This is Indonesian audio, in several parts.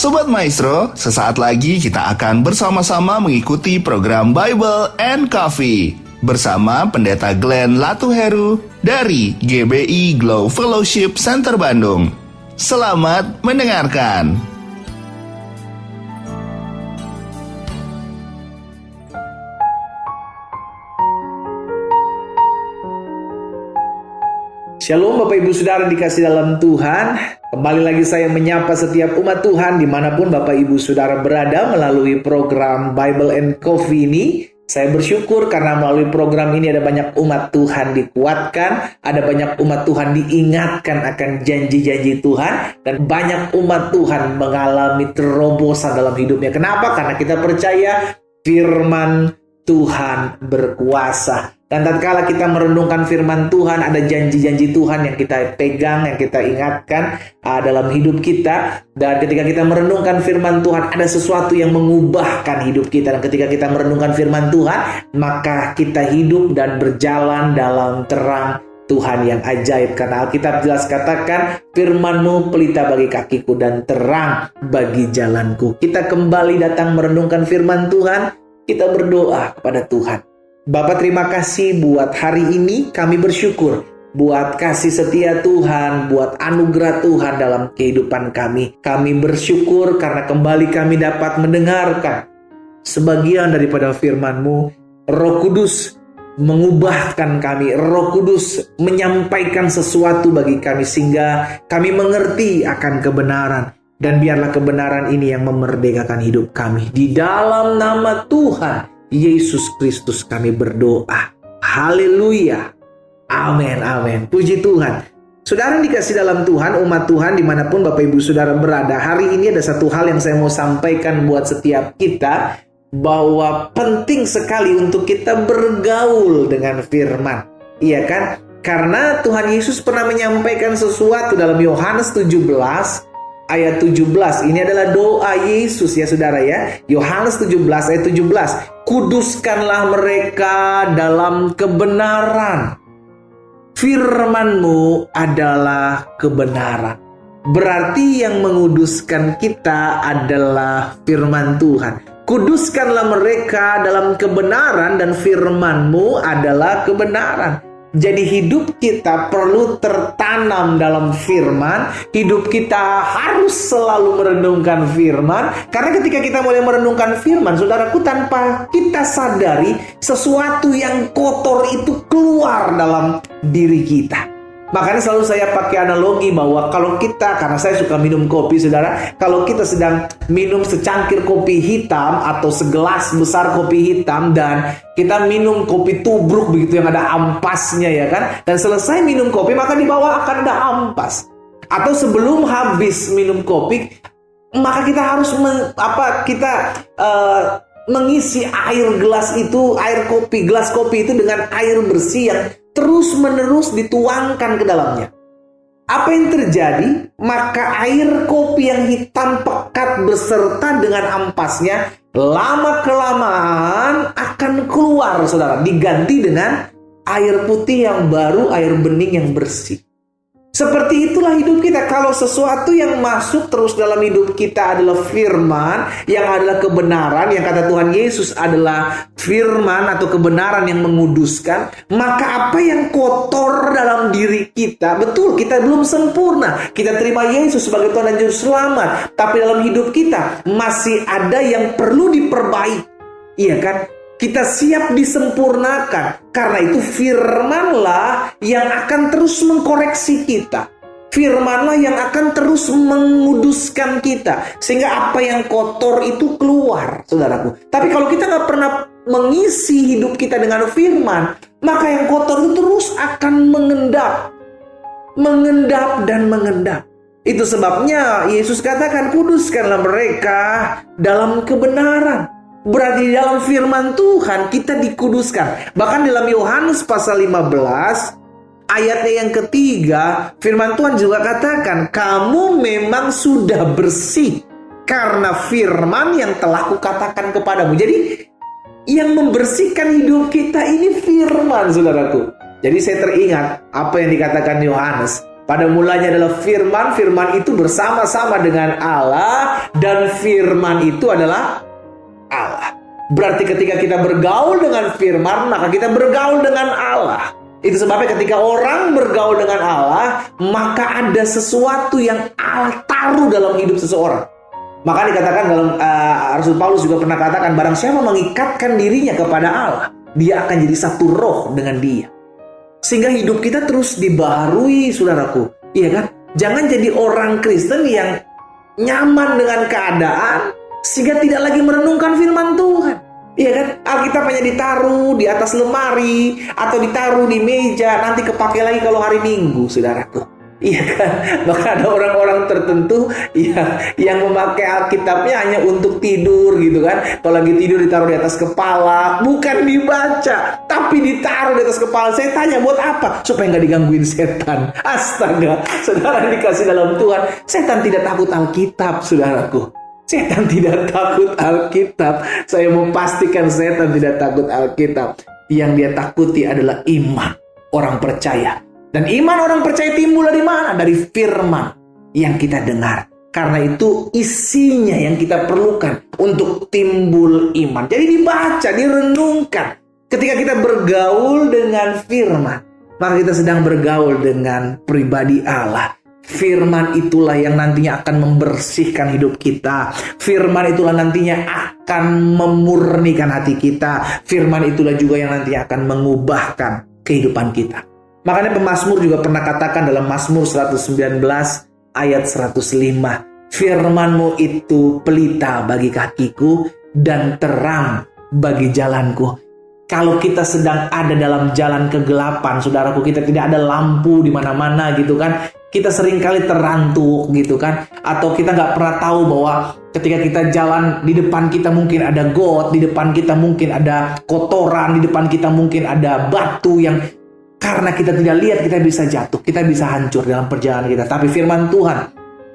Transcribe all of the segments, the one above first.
Sobat Maestro, sesaat lagi kita akan bersama-sama mengikuti program Bible and Coffee bersama Pendeta Glenn Latuheru dari GBI Glow Fellowship Center Bandung. Selamat mendengarkan. Shalom Bapak Ibu Saudara dikasih dalam Tuhan. Kembali lagi saya menyapa setiap umat Tuhan dimanapun Bapak Ibu Saudara berada melalui program Bible and Coffee ini. Saya bersyukur karena melalui program ini ada banyak umat Tuhan dikuatkan, ada banyak umat Tuhan diingatkan akan janji-janji Tuhan, dan banyak umat Tuhan mengalami terobosan dalam hidupnya. Kenapa? Karena kita percaya firman Tuhan berkuasa. Dan tatkala kita merenungkan firman Tuhan, ada janji-janji Tuhan yang kita pegang, yang kita ingatkan dalam hidup kita. Dan ketika kita merenungkan firman Tuhan, ada sesuatu yang mengubahkan hidup kita. Dan ketika kita merenungkan firman Tuhan, maka kita hidup dan berjalan dalam terang Tuhan yang ajaib. Karena Alkitab jelas katakan, firman-Mu pelita bagi kakiku dan terang bagi jalanku. Kita kembali datang merenungkan firman Tuhan, kita berdoa kepada Tuhan. Bapa, terima kasih buat hari ini. Kami bersyukur buat kasih setia Tuhan, buat anugerah Tuhan dalam kehidupan kami. Kami bersyukur karena kembali kami dapat mendengarkan sebagian daripada firman-Mu. Roh Kudus mengubahkan kami. Roh Kudus menyampaikan sesuatu bagi kami sehingga kami mengerti akan kebenaran. Dan biarlah kebenaran ini yang memerdekakan hidup kami. Di dalam nama Tuhan Yesus Kristus kami berdoa. Haleluya. Amin, amin. Puji Tuhan. Saudara yang dikasih dalam Tuhan, umat Tuhan dimanapun Bapak Ibu Saudara berada, hari ini ada satu hal yang saya mau sampaikan buat setiap kita, bahwa penting sekali untuk kita bergaul dengan firman. Iya kan? Karena Tuhan Yesus pernah menyampaikan sesuatu dalam Yohanes 17 ayat 17. Ini adalah doa Yesus ya saudara ya. Yohanes 17 ayat 17. Kuduskanlah mereka dalam kebenaran. Firman-Mu adalah kebenaran. Berarti yang menguduskan kita adalah firman Tuhan. Kuduskanlah mereka dalam kebenaran dan firman-Mu adalah kebenaran. Jadi hidup kita perlu tertanam dalam firman. Hidup kita harus selalu merenungkan firman. Karena ketika kita mulai merenungkan firman, saudaraku, tanpa kita sadari, sesuatu yang kotor itu keluar dalam diri kita. Makanya selalu saya pakai analogi bahwa kalau kita, karena saya suka minum kopi saudara, kalau kita sedang minum secangkir kopi hitam atau segelas besar kopi hitam dan kita minum kopi tubruk begitu yang ada ampasnya ya kan, dan selesai minum kopi maka di bawah akan ada ampas. Atau sebelum habis minum kopi maka kita harus mengisi air gelas itu, gelas kopi itu dengan air bersih yang terus-menerus dituangkan ke dalamnya. Apa yang terjadi? Maka air kopi yang hitam pekat beserta dengan ampasnya lama-kelamaan akan keluar, saudara, diganti dengan air putih yang baru, air bening yang bersih. Seperti itulah hidup kita. Kalau sesuatu yang masuk terus dalam hidup kita adalah firman, yang adalah kebenaran, yang kata Tuhan Yesus adalah firman atau kebenaran yang menguduskan, maka apa yang kotor dalam diri kita, betul kita belum sempurna, kita terima Yesus sebagai Tuhan dan Juru Selamat, tapi dalam hidup kita masih ada yang perlu diperbaiki. Iya kan? Kita siap disempurnakan. Karena itu firmanlah yang akan terus mengkoreksi kita. Firmanlah yang akan terus menguduskan kita. Sehingga apa yang kotor itu keluar, saudaraku. Tapi kalau kita gak pernah mengisi hidup kita dengan firman, maka yang kotor itu terus akan mengendap. Mengendap dan mengendap. Itu sebabnya Yesus katakan, kuduskanlah mereka dalam kebenaran. Berarti di dalam firman Tuhan kita dikuduskan. Bahkan dalam Yohanes pasal 15 ayatnya yang ketiga, firman Tuhan juga katakan, kamu memang sudah bersih karena firman yang telah kukatakan kepadamu. Jadi yang membersihkan hidup kita ini firman, saudaraku. Jadi saya teringat apa yang dikatakan Yohanes. Pada mulanya adalah firman, firman itu bersama-sama dengan Allah, dan firman itu adalah Allah. Berarti ketika kita bergaul dengan firman, maka kita bergaul dengan Allah. Itu sebabnya ketika orang bergaul dengan Allah, maka ada sesuatu yang Allah taruh dalam hidup seseorang. Maka dikatakan dalam Rasul Paulus juga pernah katakan, barang siapa mengikatkan dirinya kepada Allah, dia akan jadi satu roh dengan dia. Sehingga hidup kita terus dibaharui, saudaraku. Iya kan? Jangan jadi orang Kristen yang nyaman dengan keadaan sehingga tidak lagi merenungkan firman Tuhan. Iya kan? Alkitab hanya ditaruh di atas lemari atau ditaruh di meja, nanti kepake lagi kalau hari Minggu, saudaraku. Iya kan? Bahkan ada orang-orang tertentu yang memakai Alkitabnya hanya untuk tidur gitu kan. Kalau lagi tidur ditaruh di atas kepala, bukan dibaca, tapi ditaruh di atas kepala. Saya tanya, buat apa? Supaya nggak digangguin setan. Astaga, saudara yang dikasih dalam Tuhan, setan tidak takut Alkitab, saudaraku. Setan tidak takut Alkitab. Saya mau pastikan setan tidak takut Alkitab. Yang dia takuti adalah iman orang percaya. Dan iman orang percaya timbul dari mana? Dari firman yang kita dengar. Karena itu isinya yang kita perlukan untuk timbul iman. Jadi dibaca, direnungkan. Ketika kita bergaul dengan firman, maka kita sedang bergaul dengan pribadi Allah. Firman itulah yang nantinya akan membersihkan hidup kita. Firman itulah nantinya akan memurnikan hati kita. Firman itulah juga yang nantinya akan mengubahkan kehidupan kita. Makanya pemazmur juga pernah katakan dalam Mazmur 119 ayat 105. Firman-Mu itu pelita bagi kakiku dan terang bagi jalanku. Kalau kita sedang ada dalam jalan kegelapan, saudaraku, kita tidak ada lampu di mana-mana gitu kan. Kita seringkali terantuk gitu kan. Atau kita nggak pernah tahu bahwa ketika kita jalan, di depan kita mungkin ada got, di depan kita mungkin ada kotoran, di depan kita mungkin ada batu yang karena kita tidak lihat, kita bisa jatuh, kita bisa hancur dalam perjalanan kita. Tapi firman Tuhan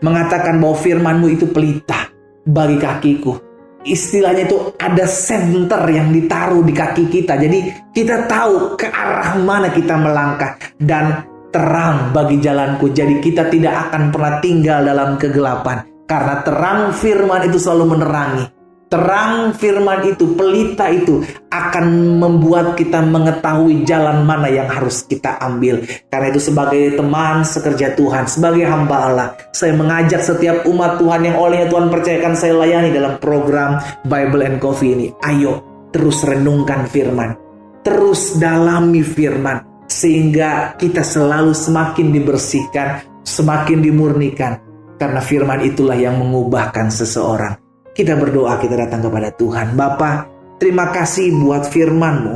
mengatakan bahwa firman-Mu itu pelita bagi kakiku. Istilahnya itu ada senter yang ditaruh di kaki kita. Jadi kita tahu ke arah mana kita melangkah. Dan terang bagi jalanku. Jadi kita tidak akan pernah tinggal dalam kegelapan. Karena terang firman itu selalu menerangi. Terang firman itu, pelita itu akan membuat kita mengetahui jalan mana yang harus kita ambil. Karena itu sebagai teman sekerja Tuhan, sebagai hamba Allah, saya mengajak setiap umat Tuhan yang olehnya Tuhan percayakan saya layani dalam program Bible and Coffee ini. Ayo terus renungkan firman, terus dalami firman, sehingga kita selalu semakin dibersihkan, semakin dimurnikan. Karena firman itulah yang mengubahkan seseorang. Kita berdoa, kita datang kepada Tuhan. Bapa, terima kasih buat firman-Mu.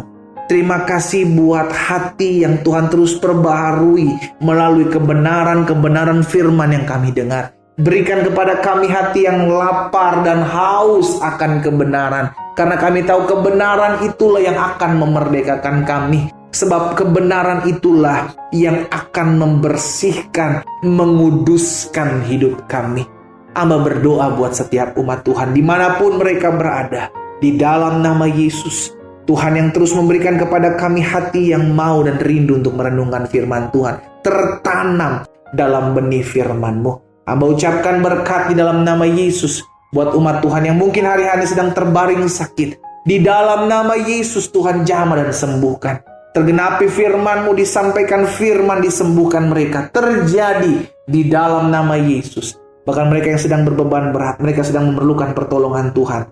Terima kasih buat hati yang Tuhan terus perbaharui melalui kebenaran-kebenaran firman yang kami dengar. Berikan kepada kami hati yang lapar dan haus akan kebenaran. Karena kami tahu kebenaran itulah yang akan memerdekakan kami. Sebab kebenaran itulah yang akan membersihkan, menguduskan hidup kami. Amba berdoa buat setiap umat Tuhan dimanapun mereka berada. Di dalam nama Yesus, Tuhan yang terus memberikan kepada kami hati yang mau dan rindu untuk merenungkan firman Tuhan. Tertanam dalam benih firman-Mu. Amba ucapkan berkat di dalam nama Yesus buat umat Tuhan yang mungkin hari-hari sedang terbaring sakit. Di dalam nama Yesus Tuhan jamah dan sembuhkan. Tergenapi firman-Mu, disampaikan firman, disembuhkan mereka. Terjadi di dalam nama Yesus. Bahkan mereka yang sedang berbeban berat, mereka sedang memerlukan pertolongan Tuhan.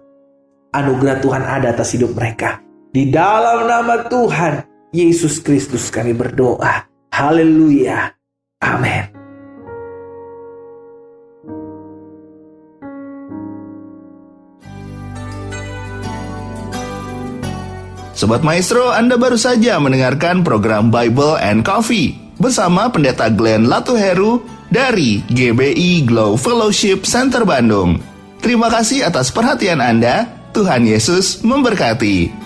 Anugerah Tuhan ada atas hidup mereka. Di dalam nama Tuhan Yesus Kristus kami berdoa. Haleluya. Amin. Sobat Maestro, Anda baru saja mendengarkan program Bible and Coffee bersama Pendeta Glenn Latuheru dari GBI Glow Fellowship Center Bandung. Terima kasih atas perhatian Anda. Tuhan Yesus memberkati.